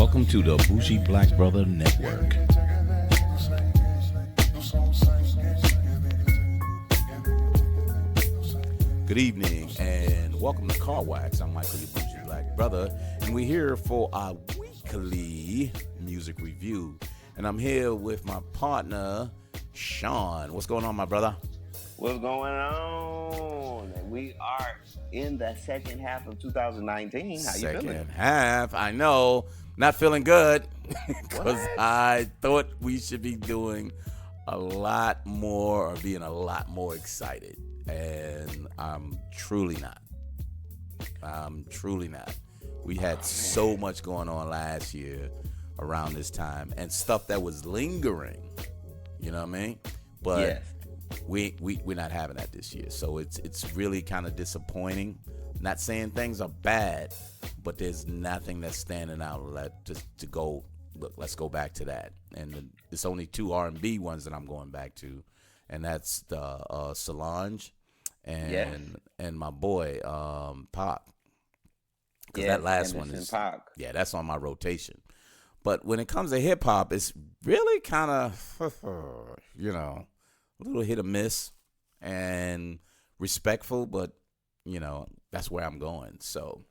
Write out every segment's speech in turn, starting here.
Welcome to the Bougie Black Brother Network. Good evening and welcome to Car Wax. I'm Michael, your Bougie Black Brother, and we're here for our weekly music review. And I'm here with my partner, Sean. What's going on, my brother? What's going on? We are in the second half of 2019. How you feeling? Second half. I know. Not feeling good because I thought we should be doing a lot more or being a lot more excited. And I'm truly not. We had so much going on last year around this time and stuff that was lingering. You know what I mean? But yes. We're not having that this year, so it's really kind of disappointing. Not saying things are bad, but there's nothing that's standing out to go. Look, let's go back to that. And it's only two R&B ones that I'm going back to, and that's the Solange and my boy Pop. Because that last one is Pop. Yeah, that's on my rotation. But when it comes to hip hop, it's really kind of a little hit or miss and respectful, but, that's where I'm going. So,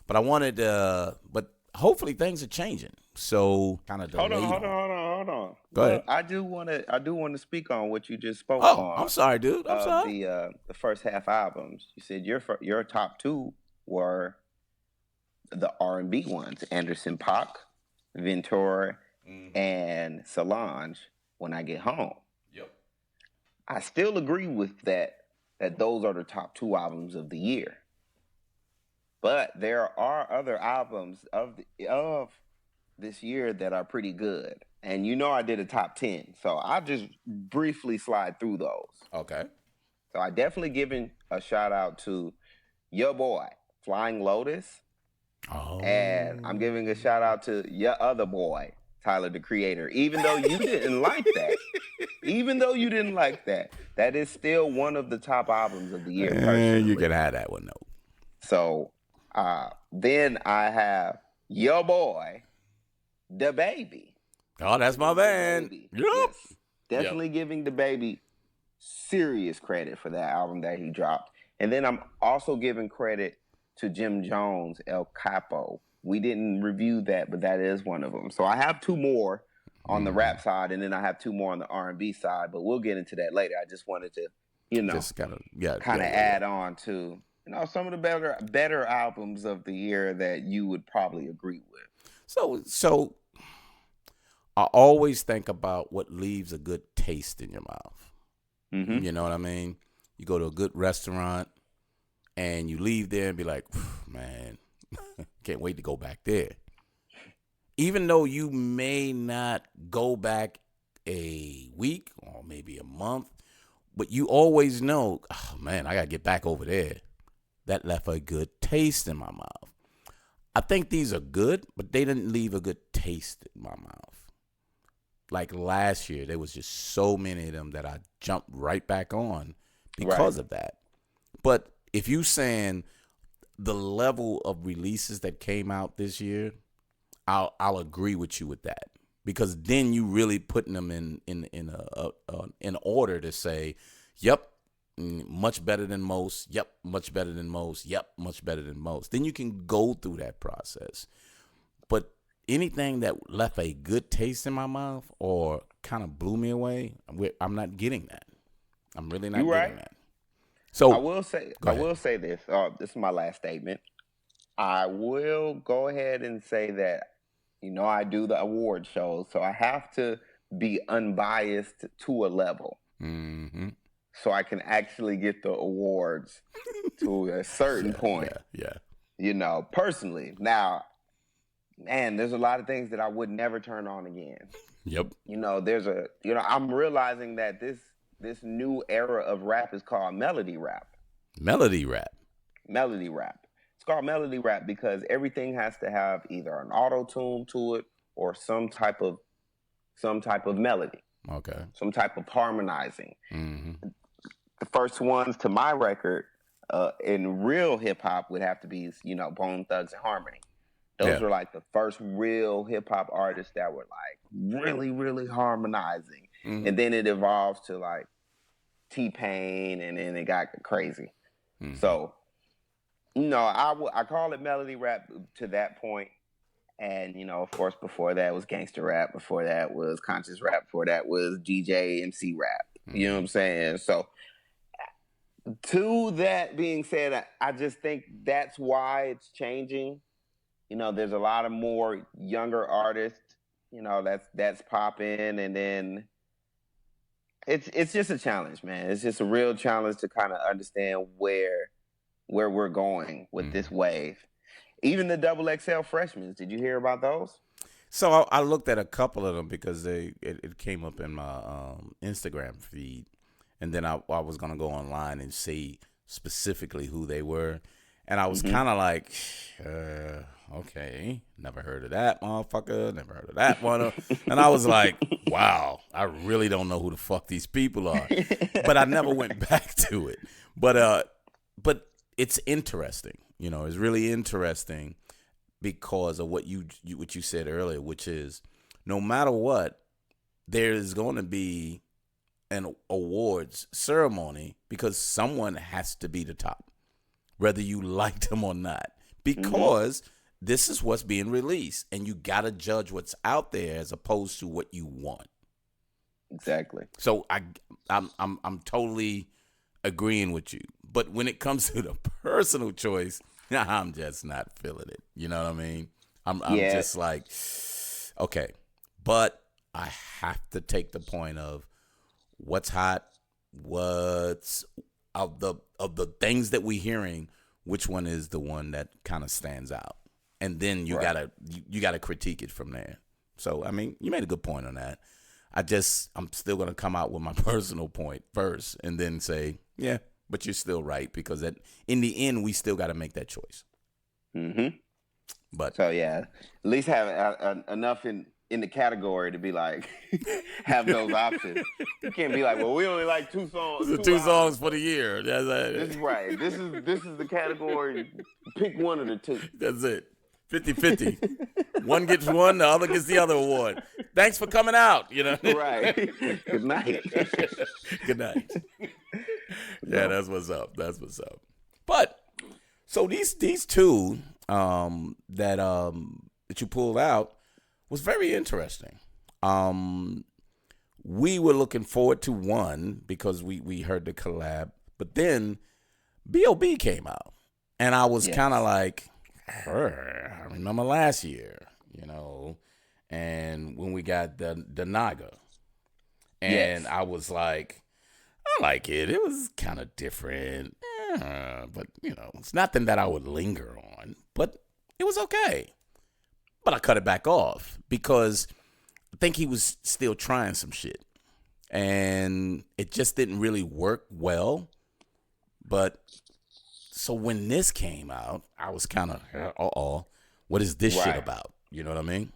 but I wanted but hopefully things are changing. So kind of delayed. Hold on. Go ahead. I do want to speak on what you just spoke on. on. I'm sorry, dude. I'm sorry. The first half albums. You said your top two were the R&B ones, Anderson .Paak, Ventura, and Solange, When I Get Home. I still agree with that those are the top two albums of the year. But there are other albums of this year that are pretty good. And I did a top 10. So I'll just briefly slide through those. Okay. So I definitely giving a shout out to your boy, Flying Lotus. Oh. And I'm giving a shout out to your other boy, Tyler, the Creator. Even though you didn't like that. That is still one of the top albums of the year. And you can have that one, though. So then I have your boy, B.O.B. Oh, that's my man. Yep. Yes. Definitely giving B.O.B serious credit for that album that he dropped. And then I'm also giving credit to Jim Jones, El Capo. We didn't review that, but that is one of them. So I have two more on the rap side, and then I have two more on the R&B side, but we'll get into that later. I just wanted to, add on to, some of the better albums of the year that you would probably agree with. So I always think about what leaves a good taste in your mouth. Mm-hmm. You know what I mean? You go to a good restaurant and you leave there and be like, man, can't wait to go back there. Even though you may not go back a week or maybe a month, but you always know, oh man, I got to get back over there. That left a good taste in my mouth. I think these are good, but they didn't leave a good taste in my mouth. Like last year, there was just so many of them that I jumped right back on because of that. But if you saying the level of releases that came out this year, I'll agree with you with that, because then you really putting them in order to say, yep, much better than most. Yep, much better than most. Yep, much better than most. Then you can go through that process. But anything that left a good taste in my mouth or kind of blew me away, I'm not getting that. I'm really not getting that. So I will say this. This is my last statement. I will go ahead and say that, I do the award shows, so I have to be unbiased to a level. Mm-hmm. So I can actually get the awards to a certain point. Yeah. Personally. Now, man, there's a lot of things that I would never turn on again. Yep. I'm realizing that this new era of rap is called melody rap. Melody rap. It's called melody rap because everything has to have either an auto-tune to it or some type of melody. Okay. Some type of harmonizing. Mm-hmm. The first ones to my record in real hip hop would have to be, Bone Thugs and Harmony. Those were like the first real hip hop artists that were like really, really harmonizing. Mm-hmm. And then it evolved to like T-Pain, and then it got crazy. Mm-hmm. So, I call it melody rap to that point. And, of course, before that was gangster rap. Before that was conscious rap. Before that was DJ MC rap. Mm-hmm. You know what I'm saying? So, to that being said, I just think that's why it's changing. There's a lot of more younger artists, that's popping, and then it's just a challenge, man. It's just a real challenge to kind of understand where we're going with this wave. Even the XXL freshmen, did you hear about those? So I looked at a couple of them because it came up in my Instagram feed, and then I was gonna go online and see specifically who they were, and I was kind of like, okay, never heard of that motherfucker, never heard of that one, and I was like, wow, I really don't know who the fuck these people are, but I never went back to it, but it's interesting, it's really interesting because of what you said earlier, which is no matter what, there is going to be an awards ceremony because someone has to be the top, whether you like them or not, because this is what's being released, and you got to judge what's out there as opposed to what you want. Exactly. So I'm totally agreeing with you, but when it comes to the personal choice, I'm just not feeling it. You know what I mean? I'm just like, okay, but I have to take the point of what's hot, what's of the things that we're hearing, which one is the one that kind of stands out, and then you gotta critique it from there. So I mean, you made a good point on that. I'm still gonna come out with my personal point first, and then say, yeah, but you're still right, because in the end, we still got to make that choice. Mm-hmm. But so yeah, at least have enough in the category to be like have those options. You can't be like, well, we only like two songs. Two songs for the year. That's it. This is right. This is the category. Pick one of the two. That's it. 50-50. One gets one, the other gets the other award. Thanks for coming out. Right. Good night. Good night. Yeah, that's what's up. But so these two that you pulled out was very interesting. We were looking forward to one because we heard the collab, but then B.O.B came out, and I was kind of like, I remember last year, and when we got the NAGA, and I was like, I like it. It was kind of different, but it's nothing that I would linger on. But it was okay. But I cut it back off because I think he was still trying some shit, and it just didn't really work well. But so when this came out, I was kind of, what is this shit about? You know what I mean?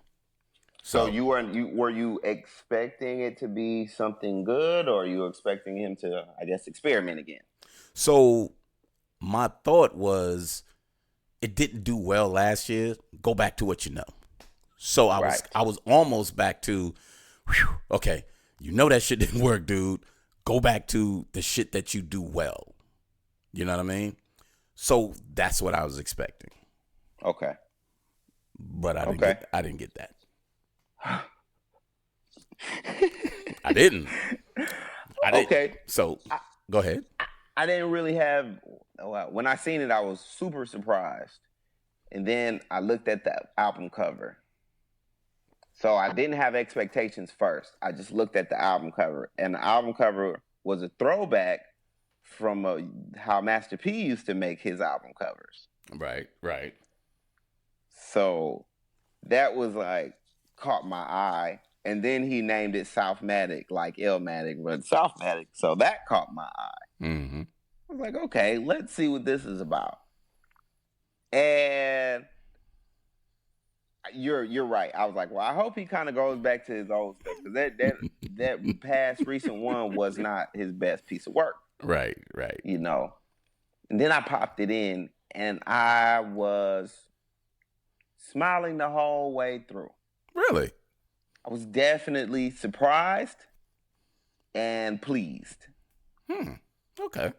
So were you expecting it to be something good, or you expecting him to, I guess, experiment again? So my thought was, it didn't do well last year. Go back to what you know. So I was almost back to, okay, that shit didn't work, dude. Go back to the shit that you do well. You know what I mean? So that's what I was expecting. Okay. But I didn't get that. I didn't. Okay. So go ahead. I didn't really have. When I seen it, I was super surprised, and then I looked at the album cover. So I didn't have expectations first. I just looked at the album cover, and the album cover was a throwback from how Master P used to make his album covers. Right. So that was like caught my eye. And then he named it Southmatic, like Illmatic, but Southmatic. So that caught my eye. Mm-hmm. I was like, okay, let's see what this is about. And you're right. I was like, well, I hope he kind of goes back to his old stuff, because that past recent one was not his best piece of work. Right. And then I popped it in, and I was smiling the whole way through. Really? I was definitely surprised and pleased. Okay.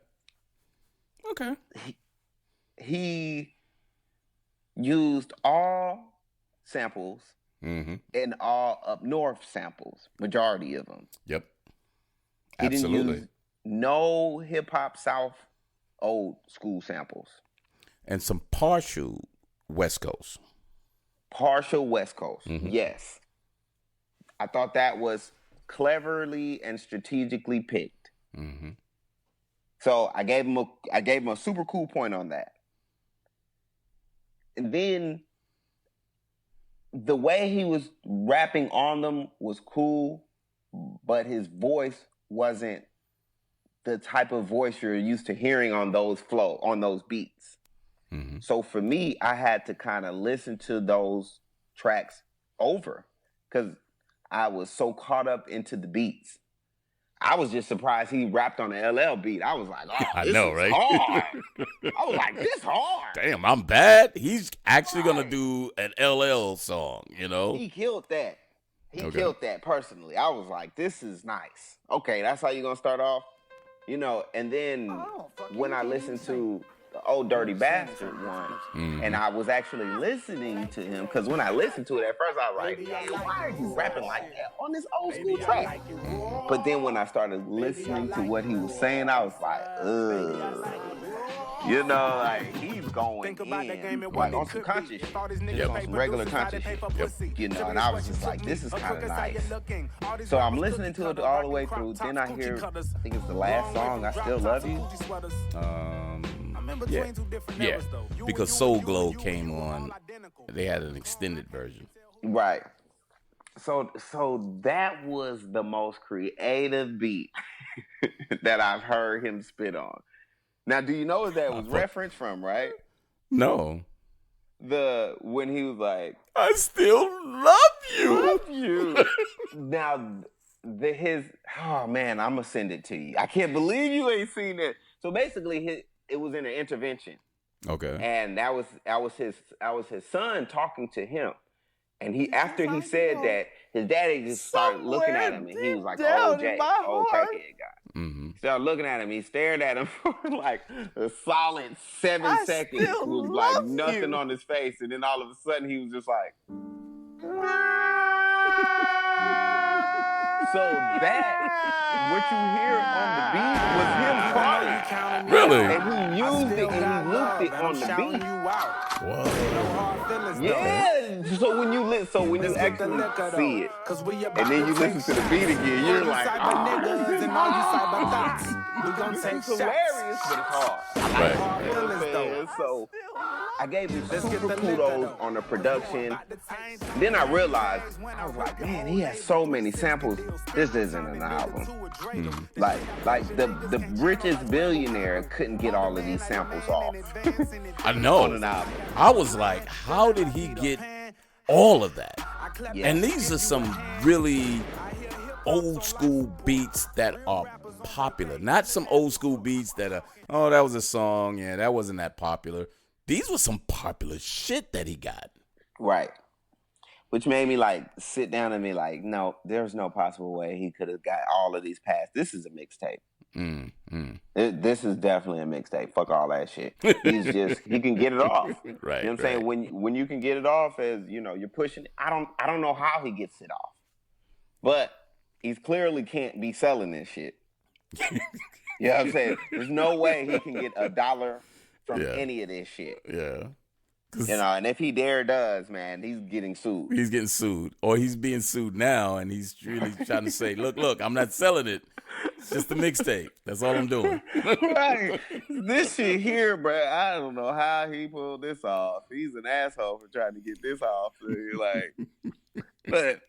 He used all samples and all up north samples, majority of them. Yep. He Absolutely. didn't use no hip hop South old school samples. And some partial West Coast. Partial West Coast, yes. I thought that was cleverly and strategically picked. So I gave him a super cool point on that. And then the way he was rapping on them was cool, but his voice wasn't the type of voice you're used to hearing on those beats. So for me, I had to kind of listen to those tracks over because I was so caught up into the beats. I was just surprised he rapped on the LL beat. I was like, oh, this is right? hard. I was like, this hard. Damn, I'm bad. He's actually going to do an LL song, you know? He killed that. He killed that personally. I was like, this is nice. Okay, that's how you're going to start off? You know, and then when I listened to the Old Dirty Bastard one, and I was actually listening to him, because when I listened to it at first, I was like, man, why are you rapping like that on this old school track? But then when I started listening to what he was saying, I was like, ugh. You know, like, he's going in, like, on some conscious shit. On some regular conscious shit. You know, and I was just like, this is kind of nice. So I'm listening to it all the way through. Then I hear, I think it's the last song, I Still Love You. Yeah, because Soul Glow came on. They had an extended version. Right. So that was the most creative beat that I've heard him spit on. Now, do you know what that was referenced from, right? No. When he was like, I still love you. Now, oh man, I'm gonna send it to you. I can't believe you ain't seen it. So basically, it was in an intervention. Okay. And that was his son talking to him. And after he said that, his daddy just started looking at him, and he was like, "Oh, Jay, old crackhead guy." Started looking at him. He stared at him for like a solid 7 seconds with like nothing on his face, and then all of a sudden he was just like. So that, what you hear on the beat was him crying. Really? And he used it and he looped it on the beat. Whoa. Yeah. So when you actually see it, and then you listen to the beat again, you're like, it's hilarious, but it's hard. Right. You know what I'm saying? So I gave him super kudos on the production. Then I realized, I was like, man, he has so many samples. This isn't an album. Like the richest billionaire couldn't get all of these samples off. I know. On an album. I was like, how did he get all of that? Yeah. And these are some really old school beats that are popular. Not some old school beats that are, oh, that was a song. Yeah, that wasn't that popular. These were some popular shit that he got. Right. Which made me like sit down and be like, no, there's no possible way he could have got all of these past. This is a mixtape. This is definitely a mixtape. Fuck all that shit. He can get it off. Right. You know what I'm saying? When you can get it off as, you know, you're pushing it. I don't know how he gets it off. But he's clearly can't be selling this shit. You know what I'm saying? There's no way he can get $1 from any of this shit. Yeah. You know, and if he does, man, he's getting sued. He's getting sued. Or he's being sued now, and he's really trying to say, look, I'm not selling it. It's just a mixtape. That's all I'm doing. Right. This shit here, bro, I don't know how he pulled this off. He's an asshole for trying to get this off. But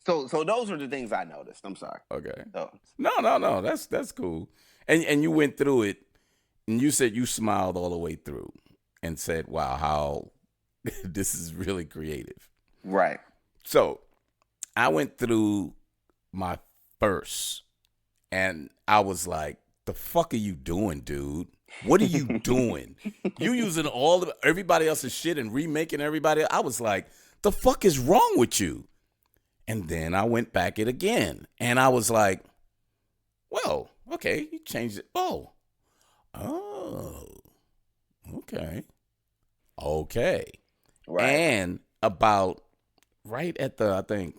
so those are the things I noticed. I'm sorry. Okay. So. No. That's cool. And you went through it, and you said you smiled all the way through and said, wow, how this is really creative. Right. So I went through my first, and I was like, the fuck are you doing, dude? What are you doing? You using everybody else's shit and remaking everybody. I was like, the fuck is wrong with you? And then I went back it again. And I was like, well, okay, you changed it. Oh, okay. Okay. Right. And about right after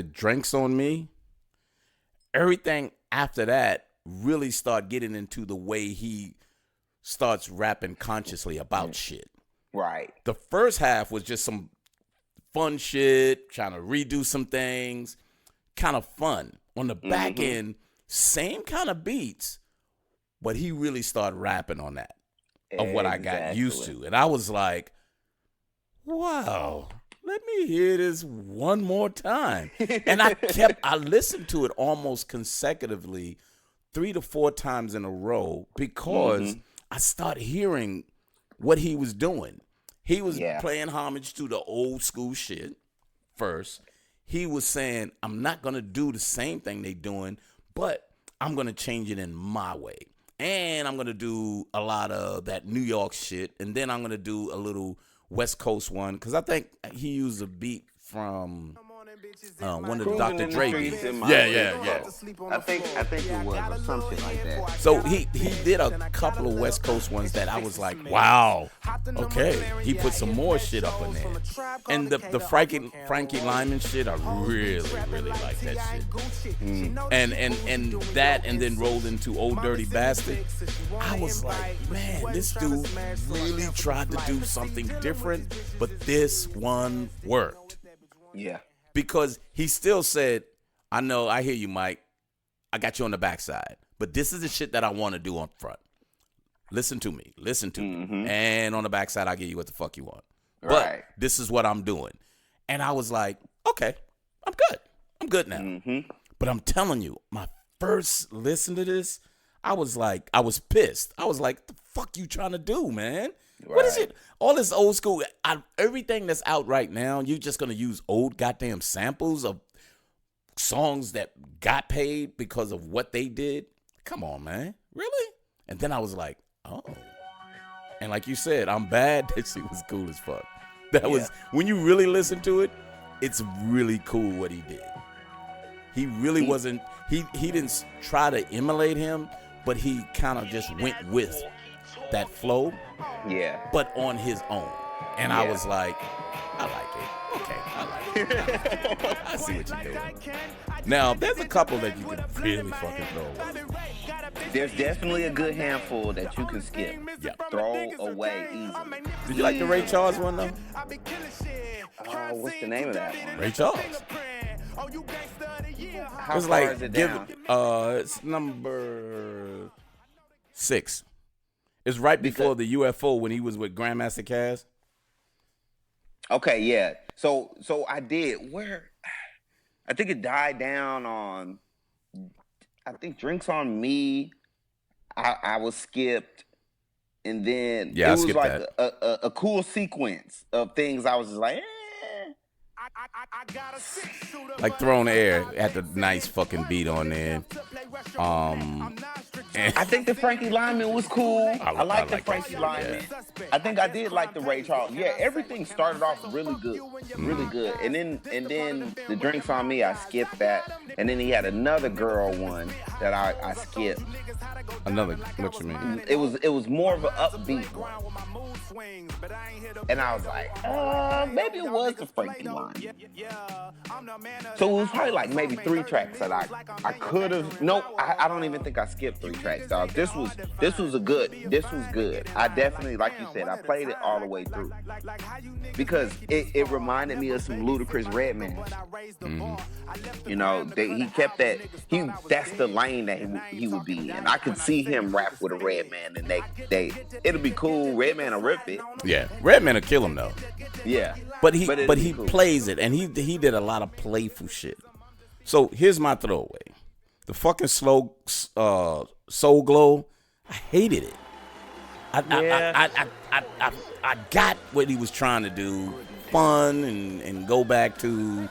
Drinks on Me, everything after that really start getting into the way he starts rapping consciously about shit. Right. The first half was just some fun shit, trying to redo some things, kind of fun. On the back end, same kind of beats, but he really started rapping on that of what I got used to. And I was like, wow, let me hear this one more time. And I listened to it almost consecutively 3 to 4 times in a row because I started hearing what he was doing. He was playing homage to the old school shit first. He was saying, I'm not going to do the same thing they doing, but I'm going to change it in my way. And I'm going to do a lot of that New York shit. And then I'm going to do a little West Coast one. Because I think he used a beat from one of the Dr. Dre beats. Yeah. I think it was or something like that. So he did a couple of West Coast ones that I was like, wow, okay. He put some more shit up in there. And the Frankie Lyman shit, I really like that shit. And that, and then rolled into Old Dirty Bastard. I was like, man, this dude really tried to do something different, but this one worked. Yeah. Because he still said, I know, I hear you, Mike. I got you on the backside. But this is the shit that I want to do on front. Listen to me. And on the backside, I'll give you what the fuck you want. But this is what I'm doing. And I was like, okay, I'm good. I'm good now. But I'm telling you, my first listen to this, I was pissed. I was like, the fuck you trying to do, man? What is it? All this old school, everything that's out right now, you're just going to use old goddamn samples of songs that got paid because of what they did? Come on, man. Really? And then I was like, oh. And like you said, I'm bad. That shit was cool as fuck. That was, when you really listen to it, it's really cool what he did. He really wasn't, he didn't try to emulate him, but he kind of just went with that flow. Yeah. But on his own. And I was like, I like it. Okay, I like it. I see what you're doing. Now, there's a couple that you can really fucking throw away. There's definitely a good handful that you can skip. Yeah. Throw away easily. Did you like the Ray Charles one, though? What's the name of that one? Ray Charles. How it's far like, is it down? It's number 6. It's right before the UFO when he was with Grandmaster Caz. Okay, yeah. So I did. I think it died down on, I think Drinks on Me. I was skipped. And then it was like a cool sequence of things. I was just like, like Throwing the Air had the nice fucking beat on there. I think the Frankie Lyman was cool. I like the Frankie Lyman. Yeah. I think I did like the Ray Charles. Yeah, everything started off really good. Really good. And then the Drinks on Me, I skipped that. And then he had another girl one that I skipped. Another, what you mean? It was more of an upbeat one. And I was like, maybe it was the Frankie Lyman. So it was probably like maybe 3 tracks that I could have. Nope, I don't even think I skipped 3 tracks, dog. This was good. I definitely, like you said, I played it all the way through because it reminded me of some Ludacris Redman. You know, he kept that. That's the lane that he would be in. I could see him rap with a Redman, and it'll be cool. Redman will rip it. Yeah, Redman will kill him though. Yeah, but he cool. Plays it, and he did a lot of playful shit. So here's my throwaway: the fucking slow Soul Glow. I hated it. I got what he was trying to do, fun and go back to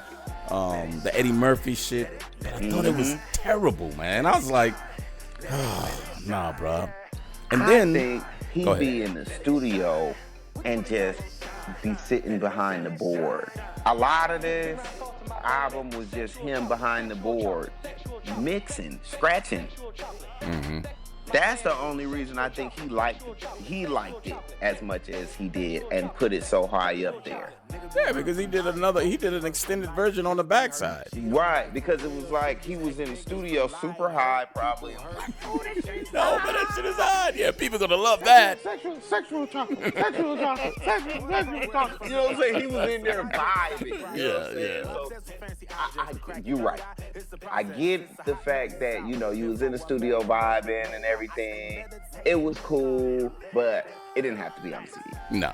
the Eddie Murphy shit. But I thought it was terrible, man. I was like, oh, nah, bro. And I then think he'd be in the studio and just be sitting behind the board. A lot of this album was just him behind the board, mixing, scratching. Mm-hmm. That's the only reason I think he liked it as much as he did and put it so high up there. Yeah, because he did an extended version on the backside. Right, because it was like he was in the studio super high, probably. And like, oh, that shit's No, but that shit is hot. Yeah, people gonna love that. Sexual talk. You know what I'm saying? He was in there vibing. You know what I'm saying? So, you're right. I get the fact that, you know, you was in the studio vibing and everything. It was cool, but it didn't have to be on CD. No.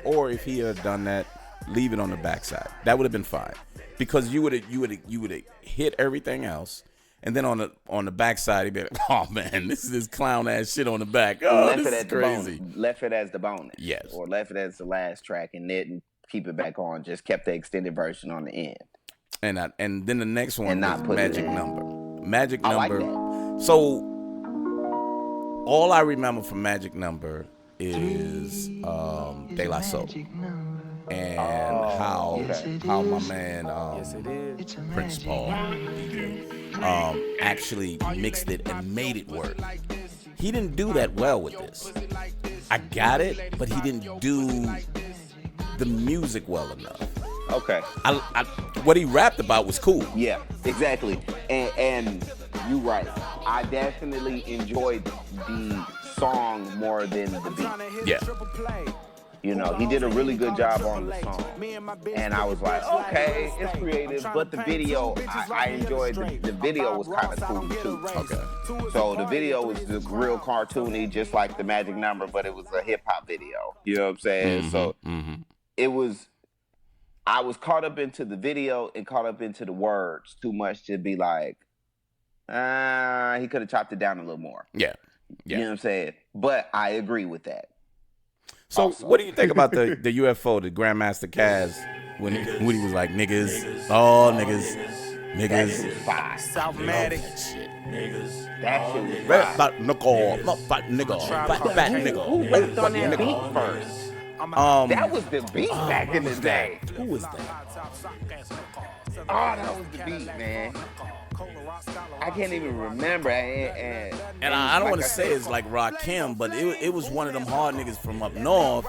Or if he had done that, leave it on the backside. That would have been fine, because you would have hit everything else, and then on the backside he'd be like, oh man, this is this clown ass shit on the back. Oh, this is crazy. Left it as the bonus. Yes. Or left it as the last track and didn't keep it back on. Just kept the extended version on the end. And then the next one was Magic Number. Magic I like Number. that. So all I remember from Magic Number is De La Soul, and how my man Prince Paul actually mixed it and made it work. He didn't do that well with this. I got it, but he didn't do the music well enough. Okay. What he rapped about was cool. Yeah, exactly. And you're right. I definitely enjoyed the song more than the beat. Yeah. You know, he did a really good job on the song. And I was like, okay, it's creative, but the video, I enjoyed the video was kind of cool too. Okay. So the video was just real cartoony, just like the Magic Number, but it was a hip hop video. You know what I'm saying? Mm-hmm, So it was, I was caught up into the video and caught up into the words too much to be like, he could have chopped it down a little more. Yeah. You know what I'm saying? But I agree with that. So Also. what do you think about the UFO, the Grandmaster Caz, when he was like, niggas, oh, niggas. That shit was fire. Southmatic. That shit was Red fire. fat nigga, not fat nigga, fat nigga. Who rapped on that beat first? That was the beat back in the day. Who was that? Oh, that was the beat, man. I can't even remember. And I don't want to say it's like Rakim, but it was one of them hard niggas from up north.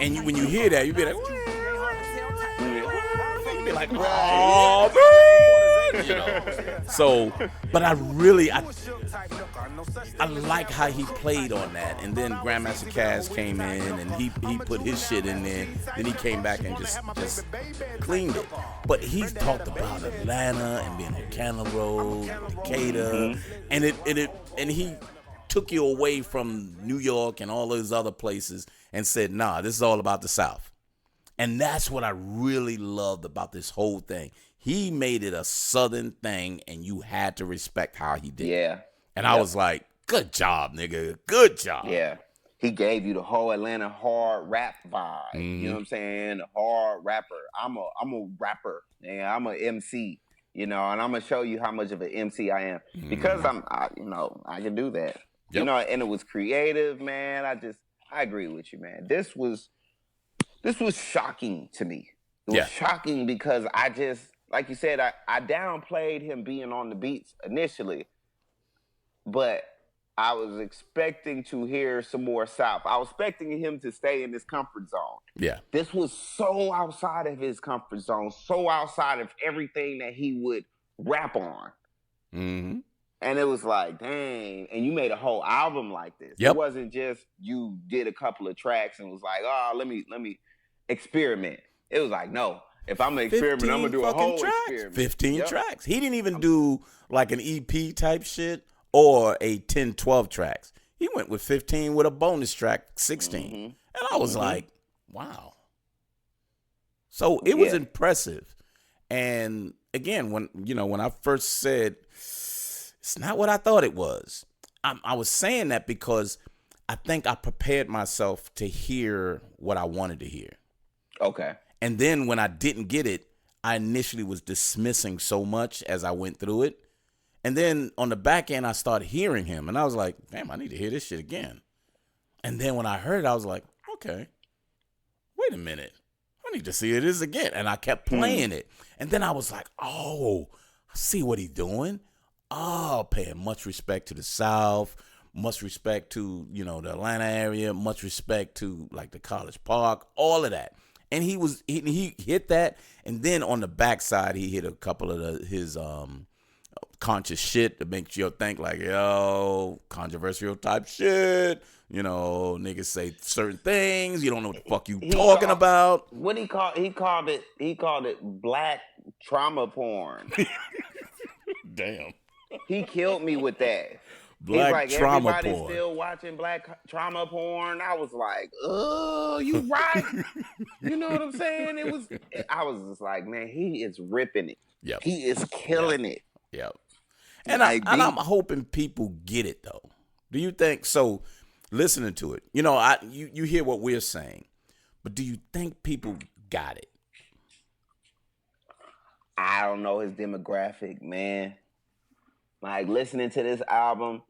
And when you hear that, you be like, oh, man. You know. So, but I like how he played on that. And then Grandmaster Caz came in and he put his shit in there. Then he came back and just cleaned it. But he talked about Atlanta and being on Cannon Road, Decatur, and he took you away from New York and all those other places and said, nah, this is all about the South. And that's what I really loved about this whole thing. He made it a Southern thing, and you had to respect how he did it. Yeah. And I was like, good job, nigga. Good job. Yeah. He gave you the whole Atlanta hard rap vibe. You know what I'm saying? A hard rapper. I'm a rapper. And I'm a MC. You know, and I'm gonna show you how much of an MC I am. Because I can do that. Yep. You know, and it was creative, man. I agree with you, man. This was shocking to me. It was shocking because I just, like you said, I downplayed him being on the beats initially, but I was expecting to hear some more South. I was expecting him to stay in his comfort zone. Yeah. This was so outside of his comfort zone, so outside of everything that he would rap on. Mm-hmm. And it was like, dang, and you made a whole album like this. Yep. It wasn't just you did a couple of tracks and was like, oh, let me experiment. It was like, no, if I'm going to experiment, I'm going to do a whole experiment. 15 tracks. He didn't even do like an EP type shit or a 10, 12 tracks. He went with 15 with a bonus track, 16. Mm-hmm. And I was like, wow. So it was impressive. And again, when I first said, it's not what I thought it was, I was saying that because I think I prepared myself to hear what I wanted to hear. Okay. And then when I didn't get it, I initially was dismissing so much as I went through it. And then on the back end, I started hearing him, and I was like, damn, I need to hear this shit again. And then when I heard it, I was like, okay, wait a minute. I need to see this again. And I kept playing it. And then I was like, oh, I see what he's doing. Oh, paying much respect to the South, much respect to, the Atlanta area, much respect to like the College Park, all of that. And he hit that. And then on the backside, he hit a couple of his conscious shit that makes you think like, yo, controversial type shit. Niggas say certain things. You don't know what the fuck you talking about. What he called it black trauma porn. Damn. He killed me with that. Black He's like, trauma everybody's porn. still watching black trauma porn. I was like, oh, you right. You know what I'm saying? I was just like, man, he is ripping it. Yep. He is killing it. Yep. And I'm hoping people get it though. Do you think so? Listening to it, you hear what we're saying, but do you think people got it? I don't know his demographic, man. Like listening to this album,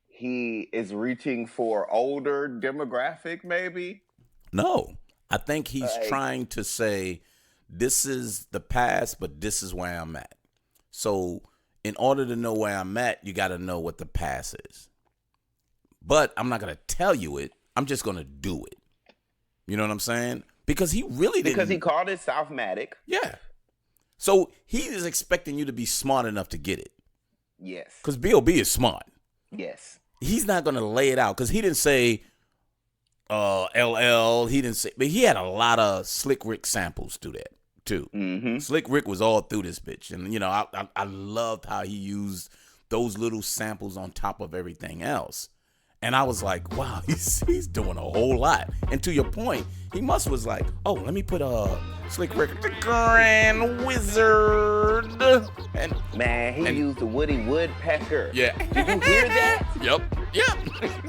he is reaching for older demographic, maybe. No, I think he's trying to say, this is the past, but this is where I'm at. So in order to know where I'm at, you got to know what the past is. But I'm not going to tell you it. I'm just going to do it. You know what I'm saying? Because he really didn't. Because he called it Southmatic. Yeah. So he is expecting you to be smart enough to get it. Yes. Because B.O.B is smart. Yes. He's not going to lay it out. Because he didn't say LL. He didn't say. But he had a lot of Slick Rick samples through that, too. Mm-hmm. Slick Rick was all through this bitch. And, I loved how he used those little samples on top of everything else. And I was like, wow, he's doing a whole lot. And to your point, he was like, oh, let me put Slick Rick, the Grand Wizard. And man, he used the Woody Woodpecker. Yeah. Did you hear that? Yep.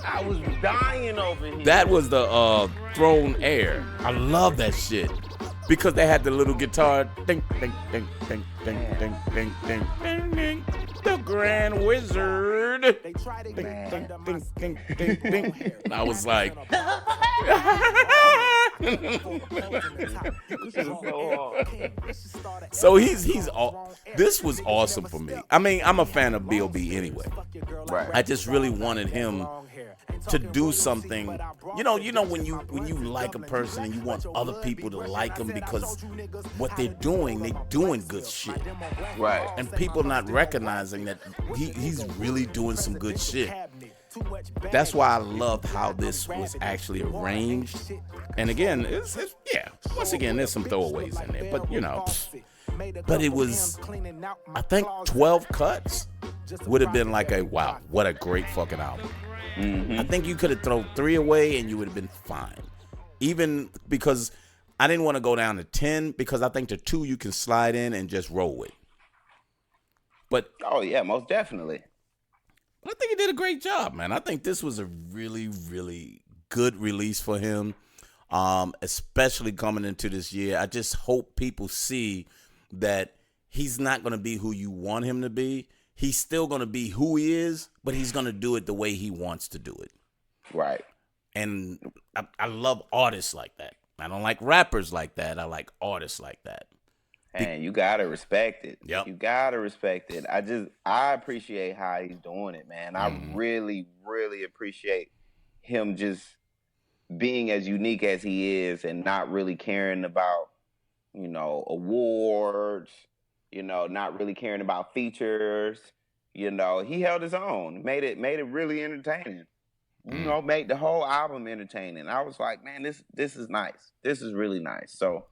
I was dying over here. That was the Throne Air. I love that shit. Because they had the little guitar, ding, ding, ding, ding, ding, ding, ding, ding, ding, ding, the Grand Wizard. Ding, ding, ding, ding, ding, ding. And I was like, so he's all. This was awesome for me. I mean, I'm a fan of B.O.B anyway. Right. I just really wanted him to do something. When you like a person and you want other people to like them because what they're doing good shit. Right. And people not recognizing that he's really doing some good shit. That's why I love how this was actually arranged. And again, once again, there's some throwaways in there, but it was, I think 12 cuts would have been like wow, what a great fucking album. Mm-hmm. I think you could have thrown 3 away and you would have been fine. Even because I didn't want to go down to 10 because I think the 2 you can slide in and just roll with. But oh yeah, most definitely. I think he did a great job, man. I think this was a really, really good release for him, especially coming into this year. I just hope people see that he's not going to be who you want him to be. He's still going to be who he is, but he's going to do it the way he wants to do it. Right. And I love artists like that. I don't like rappers like that. I like artists like that. And you gotta respect it. Yep. You gotta respect it. I appreciate how he's doing it, man. I really, really appreciate him just being as unique as he is and not really caring about, awards, not really caring about features. He held his own, made it really entertaining. Made the whole album entertaining. I was like, man, this is nice. This is really nice. So,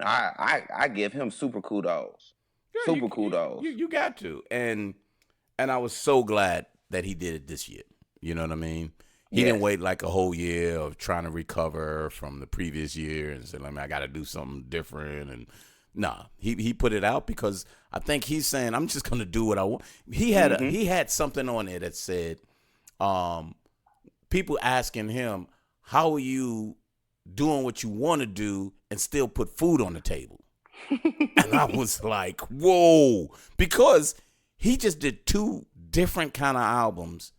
I give him super kudos. Yeah, super kudos. You got to. And I was so glad that he did it this year. You know what I mean? He didn't wait like a whole year of trying to recover from the previous year and say, I got to do something different. And nah, he put it out because I think he's saying, I'm just going to do what I want. He had something on there that said, people asking him, how are you doing what you want to do and still put food on the table? And I was like, whoa, because he just did 2 different kind of albums,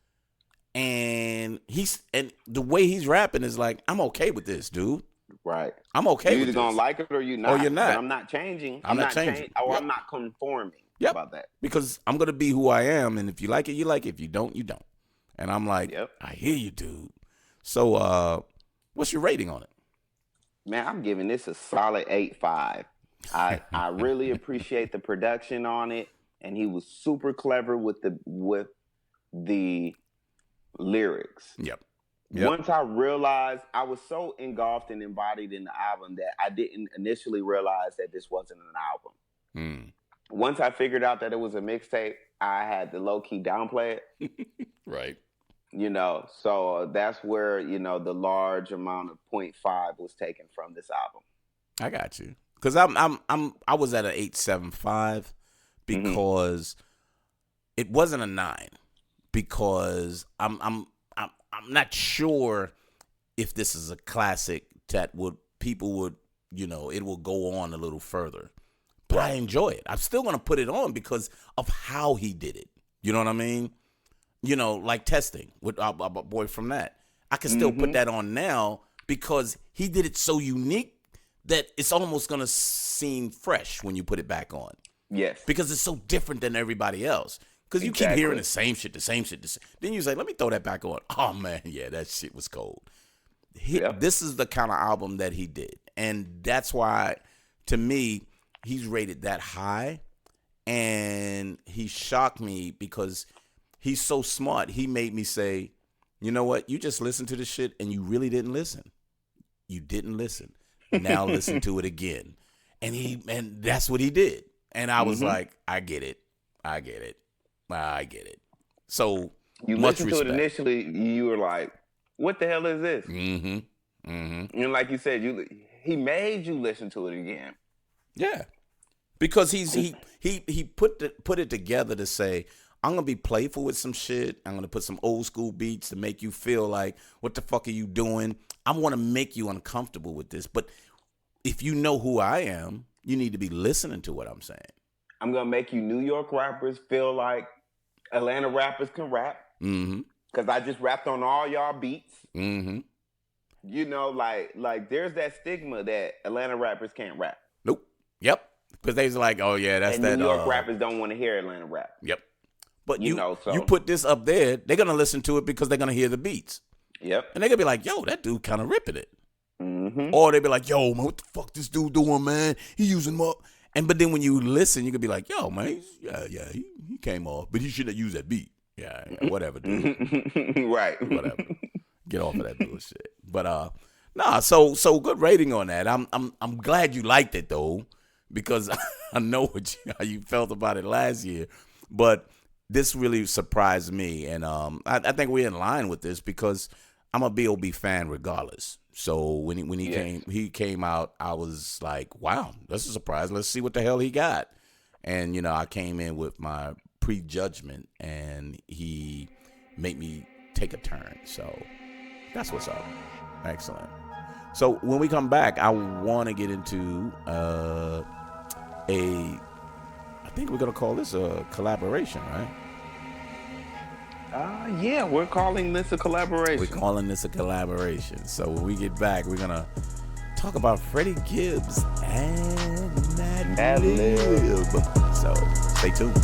and the way he's rapping is like, I'm okay with this, dude. Right. I'm okay You're with either this. gonna like it or you're not. Or you're not. But I'm not changing. I'm not changing. Or Yep. I'm not conforming about that. Because I'm gonna be who I am, and if you like it, you like it. If you don't, you don't. And I'm like, Yep. I hear you, dude. So, what's your rating on it? Man, I'm giving this a solid 8.5. I really appreciate the production on it, and he was super clever with the lyrics. Yep. Once I realized, I was so engulfed and embodied in the album that I didn't initially realize that this wasn't an album. Once I figured out that it was a mixtape, I had to low-key downplay it. Right. So that's where, the large amount of 0.5 was taken from this album. I got you. Because I was at an 8.75 because it wasn't a 9, because I'm not sure if this is a classic that people would it will go on a little further. But I enjoy it. I'm still gonna put it on because of how he did it. You know what I mean? Like Testing with our boy from that. I can still put that on now because he did it so unique that it's almost gonna seem fresh when you put it back on. Yes. Because it's so different than everybody else. Because you keep hearing the same shit. Then you say, let me throw that back on. Oh, man, yeah, that shit was cold. This is the kind of album that he did. And that's why, to me, he's rated that high. And he shocked me because he's so smart. He made me say, you know what? You just listened to this shit and you really didn't listen. You didn't listen. Now listen to it again. And that's what he did. And I was like, I get it. So you much listened respect. To it initially, you were like, what the hell is this? And like you said, he made you listen to it again. Yeah. Because he put it together to say, I'm going to be playful with some shit. I'm going to put some old school beats to make you feel like, what the fuck are you doing? I want to make you uncomfortable with this. But if you know who I am, you need to be listening to what I'm saying. I'm going to make you New York rappers feel like Atlanta rappers can rap. Because I just rapped on all y'all beats. Like there's that stigma that Atlanta rappers can't rap. Nope. Yep. Because they's like, oh, yeah, that's that. New York rappers don't want to hear Atlanta rap. Yep. But you put this up there, they're going to listen to it because they're going to hear the beats. Yep. And they're going to be like, yo, that dude kind of ripping it. Or they be like, yo, man, what the fuck this dude doing, man? He using more. But then when you listen, you could be like, yo, man, he came off, but he should have used that beat. Yeah, whatever, dude. Right. Whatever. Get off of that bullshit. But so good rating on that. I'm glad you liked it though, because I know how you felt about it last year. But this really surprised me, and I think we're in line with this because I'm a B.O.B fan regardless. So when he came out, I was like, wow, that's a surprise. Let's see what the hell he got. And, I came in with my prejudgment, and he made me take a turn. So that's what's up. Excellent. So when we come back, I want to get into I think we're going to call this a collaboration, right? Yeah, we're calling this a collaboration. So when we get back, we're going to talk about Freddie Gibbs and Madlib. So stay tuned.